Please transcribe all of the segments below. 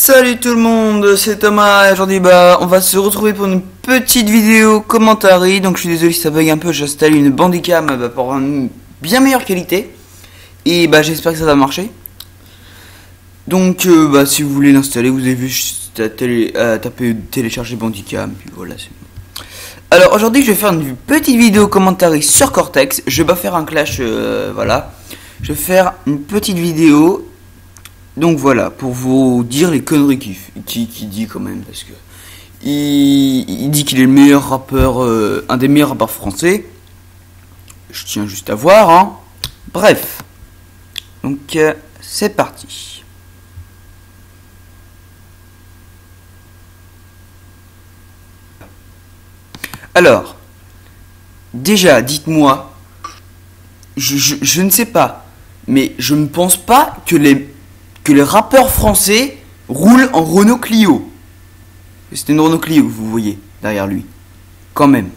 Salut tout le monde, c'est Thomas et aujourd'hui on va se retrouver pour une petite vidéo commentary. Donc je suis désolé si ça bug un peu, j'installe une Bandicam pour une bien meilleure qualité. Et j'espère que ça va marcher. Donc si vous voulez l'installer, vous avez vu juste taper télécharger Bandicam, puis voilà c'est bon. Alors aujourd'hui je vais faire une petite vidéo commentary sur Cortex. Je vais pas faire un clash, voilà. Je vais faire une petite vidéo. Donc voilà, pour vous dire les conneries qu'il dit quand même, parce que il dit qu'il est le meilleur rappeur, un des meilleurs rappeurs français. Je tiens juste à voir, hein. Bref, donc c'est parti. Alors, déjà, dites-moi, je ne sais pas, mais je ne pense pas que les rappeurs français roulent en Renault Clio. C'est une Renault Clio, vous voyez, derrière lui. Quand même.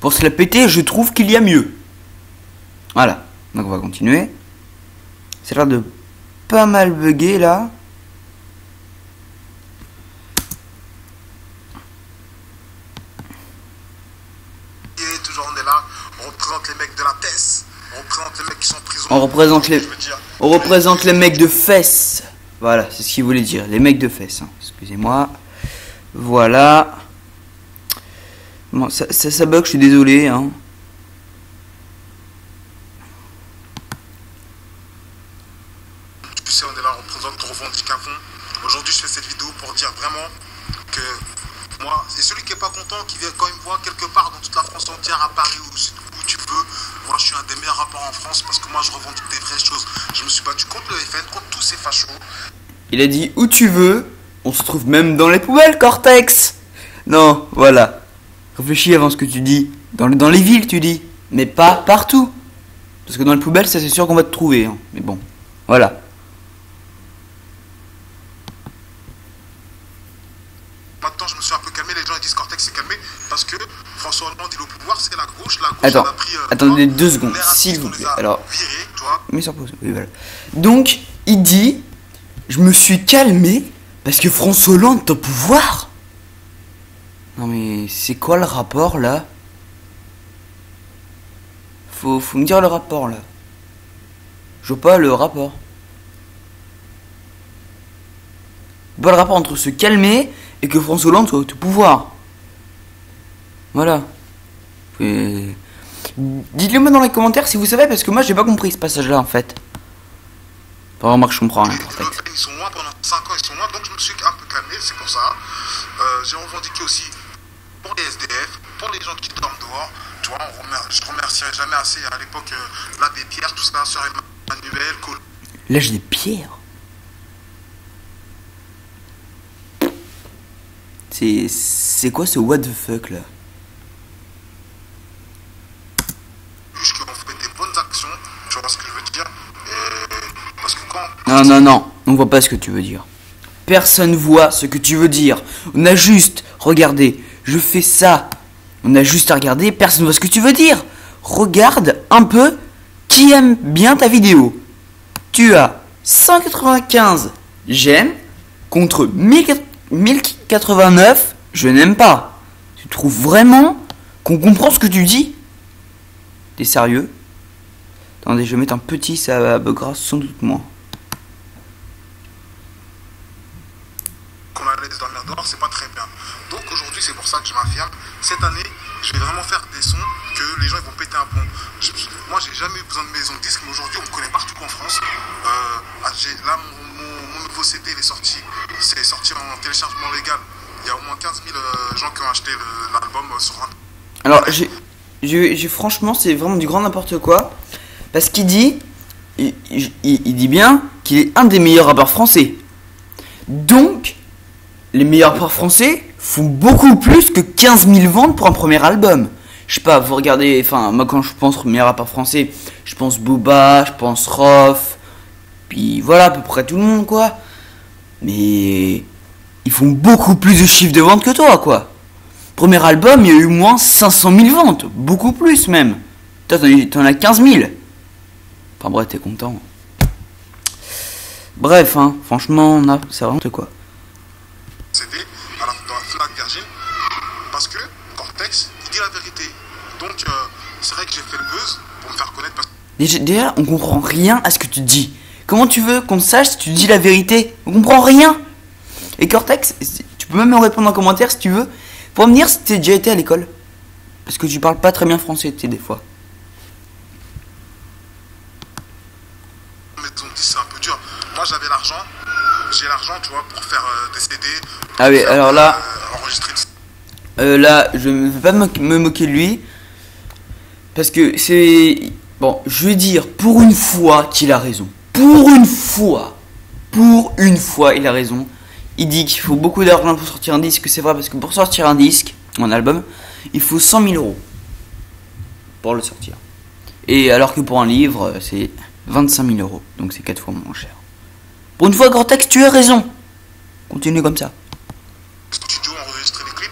Pour se la péter, je trouve qu'il y a mieux. Voilà. Donc on va continuer. Ça a l'air de pas mal bugger là. Et toujours on est là, on représente les mecs de la TES. On représente les mecs qui sont en prison. On représente les mecs de fesses. Voilà, c'est ce qu'il voulait dire. Les mecs de fesses. Hein. Excusez-moi. Voilà. Bon, ça bug, je suis désolé. Hein. Tu sais, on est là, on représente, on revendique un fond. Aujourd'hui, je fais cette vidéo pour dire vraiment que moi, c'est celui qui est pas content, qui vient quand il me voit quelque part dans toute la France entière, à Paris ou où tu veux. Moi, je suis un des meilleurs rappeurs en France parce que moi, je revendique des vraies choses. Je me suis battu contre le FN, contre tous ces fachos. Il a dit où tu veux. On se trouve même dans les poubelles, Cortex. Non, voilà. Réfléchis avant ce que tu dis. Dans les villes, tu dis. Mais pas partout. Parce que dans les poubelles, ça c'est sûr qu'on va te trouver. Hein. Mais bon, voilà. Maintenant, je me suis un peu calmé. Les gens ils disent Cortex s'est calmé parce que François Hollande il est au pouvoir, c'est la gauche. La gauche Attends, a pris, attendez 2 secondes, s'il vous plaît. Alors, viré, tu vois. mais sur pause. Oui, voilà. Donc, il dit, je me suis calmé parce que François Hollande est au pouvoir. Non mais c'est quoi le rapport là? Faut me dire le rapport là. Je vois pas le rapport. Pas le rapport entre se calmer et que François Hollande soit au pouvoir. Voilà. Dites-le moi dans les commentaires si vous savez, parce que moi j'ai pas compris ce passage là en fait. Pas vraiment que je comprends rien. Ils sont loin pendant 5 ans, ils sont loin, donc je me suis un peu calmé, c'est pour ça. J'ai revendiqué aussi pour les SDF, pour les gens qui dorment dehors. Tu vois, je remercierai jamais assez à l'époque l'abbé Pierre, tout ça, sœur Emmanuel, L'âge des pierres. C'est quoi ce what the fuck là? qu'on fait des bonnes actions, tu vois ce que je veux dire. Parce que quand... Non, on voit pas ce que tu veux dire. Personne voit ce que tu veux dire. On a juste, regardez, je fais ça. On a juste à regarder, personne voit ce que tu veux dire. Regarde un peu qui aime bien ta vidéo. Tu as 195 j'aime contre 1089 je n'aime pas. Tu trouves vraiment qu'on comprend ce que tu dis? T'es sérieux? Attendez, je vais mettre un petit, ça buggera sans doute moins. Qu'on allait dormir dehors, c'est pas très bien. Donc aujourd'hui, c'est pour ça que je m'affirme. Cette année, je vais vraiment faire des sons que les gens ils vont péter un plomb. Moi, j'ai jamais eu besoin de maison de disque, mais aujourd'hui, on me connaît partout en France. Là, mon nouveau CD, il est sorti. C'est sorti en téléchargement légal. Il y a au moins 15 000 gens qui ont acheté l'album sur un... Alors, franchement, c'est vraiment du grand n'importe quoi. Parce qu'il dit, il dit bien qu'il est un des meilleurs rappeurs français. Donc, les meilleurs rappeurs français font beaucoup plus que 15 000 ventes pour un premier album. Je sais pas, vous regardez, enfin, moi quand je pense aux meilleurs rappeurs français, je pense Booba, je pense Rof, puis voilà, à peu près tout le monde, quoi. Mais ils font beaucoup plus de chiffres de vente que toi, quoi. Premier album, il y a eu moins 500 000 ventes, beaucoup plus même. Toi, t'en as 15 000. Enfin bref, t'es content. Bref, hein, franchement, c'est vraiment quoi. CD dans la Fnac Virgin. Parce que Cortex, il dit la vérité. Donc, c'est vrai que j'ai fait le buzz pour me faire connaître. Déjà, on comprend rien à ce que tu dis. Comment tu veux qu'on sache si tu dis la vérité? On comprend rien. Et Cortex, tu peux même me répondre en commentaire si tu veux, pour me dire si tu as déjà été à l'école. Parce que tu parles pas très bien français, tu sais, des fois. Maison 10, c'est un peu dur. Moi, j'avais l'argent. J'ai l'argent, tu vois, pour faire des CD. Ah oui, alors là... enregistrer là, je ne vais pas me moquer de lui. Parce que c'est... Bon, je vais dire pour une fois qu'il a raison. Pour une fois, il a raison. Il dit qu'il faut beaucoup d'argent pour sortir un disque. C'est vrai, parce que pour sortir un disque, un album, il faut 100 000 euros pour le sortir. Et alors que pour un livre, c'est 25 000 euros. Donc c'est 4 fois moins cher. Pour une fois, Cortex, tu as raison. Continue comme ça. Studio, enregistrer les clips.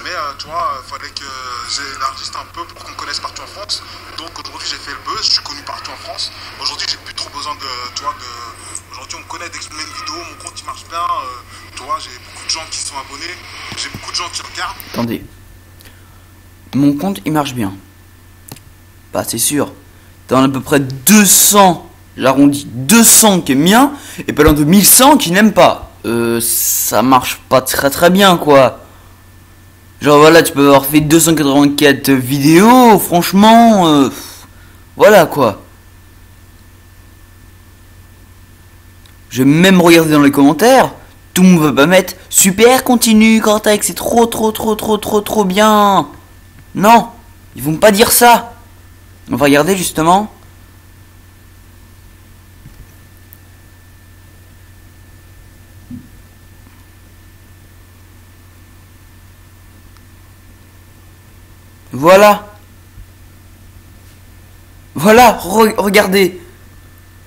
Mais tu vois, fallait que j'élargisse un peu pour qu'on me connaisse partout en France. Donc aujourd'hui, j'ai fait le buzz. Je suis connu partout en France. Aujourd'hui, j'ai plus trop besoin de... Tu vois, aujourd'hui, on me connaît dès que je mets une vidéo. Mon compte, il marche bien. Tu vois, j'ai beaucoup de gens qui sont abonnés. J'ai beaucoup de gens qui regardent. Attendez. Mon compte, il marche bien. Bah, c'est sûr. T'en as à peu près 200, j'arrondis, 200 qui aiment bien, et pas loin de 1100 qui n'aiment pas. Ça marche pas très bien, quoi. Genre, voilà, tu peux avoir fait 284 vidéos, franchement, voilà, quoi. Je vais même regarder dans les commentaires. Tout le monde va pas mettre super, continue, Cortex, c'est trop bien. Non, ils vont pas dire ça. On va regarder justement. Voilà. Voilà, regardez.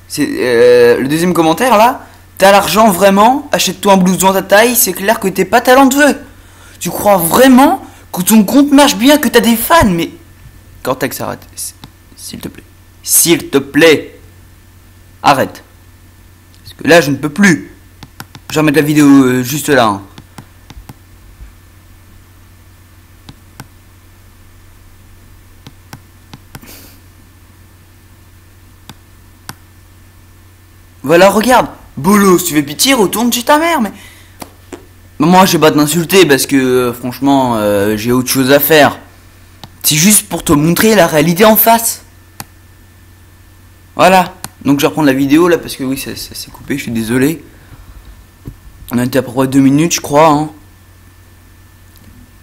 C'est le deuxième commentaire là. T'as l'argent vraiment, achète-toi un blouson à ta taille, c'est clair que t'es pas talentueux. Tu crois vraiment que ton compte marche bien, que t'as des fans, mais... Cortex, arrête. S'il te plaît. S'il te plaît. Arrête. Parce que là, je ne peux plus. Je vais remettre la vidéo juste là. Hein. Voilà, regarde. Bolos, tu fais pitié, retourne chez ta mère, mais... Moi, je vais pas t'insulter parce que, franchement, j'ai autre chose à faire. C'est juste pour te montrer la réalité en face. Voilà. Donc, je vais reprendre la vidéo, là, parce que oui, ça s'est coupé, je suis désolé. On a été à peu près 2 minutes, je crois, hein.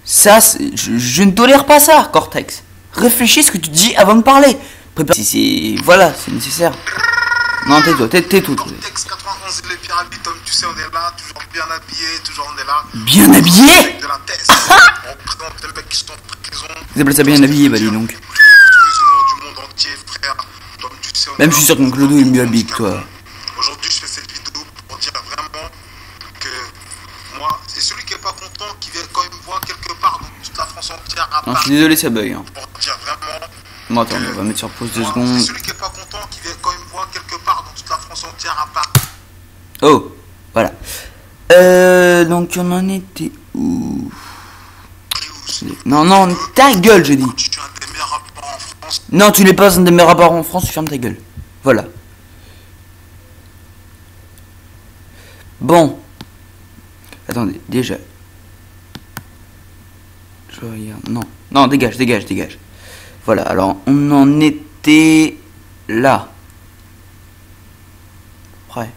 Ça, je ne tolère pas ça, Cortex. Réfléchis ce que tu dis avant de parler. Prépare... Voilà, c'est nécessaire. Non, tais-toi, tais-toi. Cortex 91, les pyramides, comme tu sais, on est là, toujours bien habillé, toujours on est là. Bien habillé? Avec de la thèse. On représente les mecs qui sont en prison. Vous appelez ça bien habillé, bah dis donc. Tous les musulmans du monde entier, frère. Comme tu sais, Même je suis sûr que mon clodo est mieux habillé que toi. Aujourd'hui, je fais cette vidéo pour dire vraiment que moi, c'est celui qui est pas content, qui vient quand même voir quelque part dans toute la France entière à Non, part. je suis désolé, ça bug. Hein. Pour dire vraiment. Bon, attends, on va mettre sur pause 2 Moi, secondes. c'est celui qui est pas content, qui vient quand même voir quelque part dans toute la France entière à part. Oh, voilà. Donc on en était où? Non, ta gueule, je dis. Tu es un des meilleurs rappeurs en France. Non, tu n'es pas un des meilleurs rappeurs en France, tu fermes ta gueule. Voilà. Bon. Attendez, déjà. Je regarde. Non, dégage. Voilà, alors on en était là. Prêt?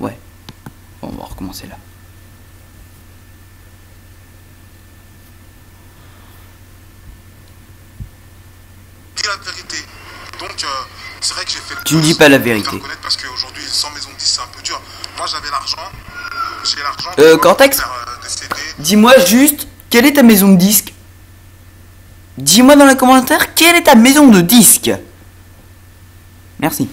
Ouais. Bon, on va recommencer là. Dis la vérité. Donc, c'est vrai que j'ai fait le Tu ne dis pas la vérité. Parce qu'aujourd'hui, sans maison de 10, c'est un peu dur. Moi, j'avais l'argent. J'ai l'argent. Cortex, dis-moi juste, quelle est ta maison de disques? Dis-moi dans les commentaires, quelle est ta maison de disques? Merci.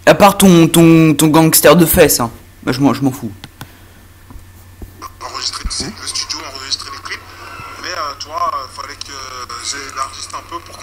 À part ton gangster de fesses, hein. Bah, je m'en fous. Enregistrer le studio, enregistrer les clips. Mais, tu vois, fallait que j'élargisse un peu pour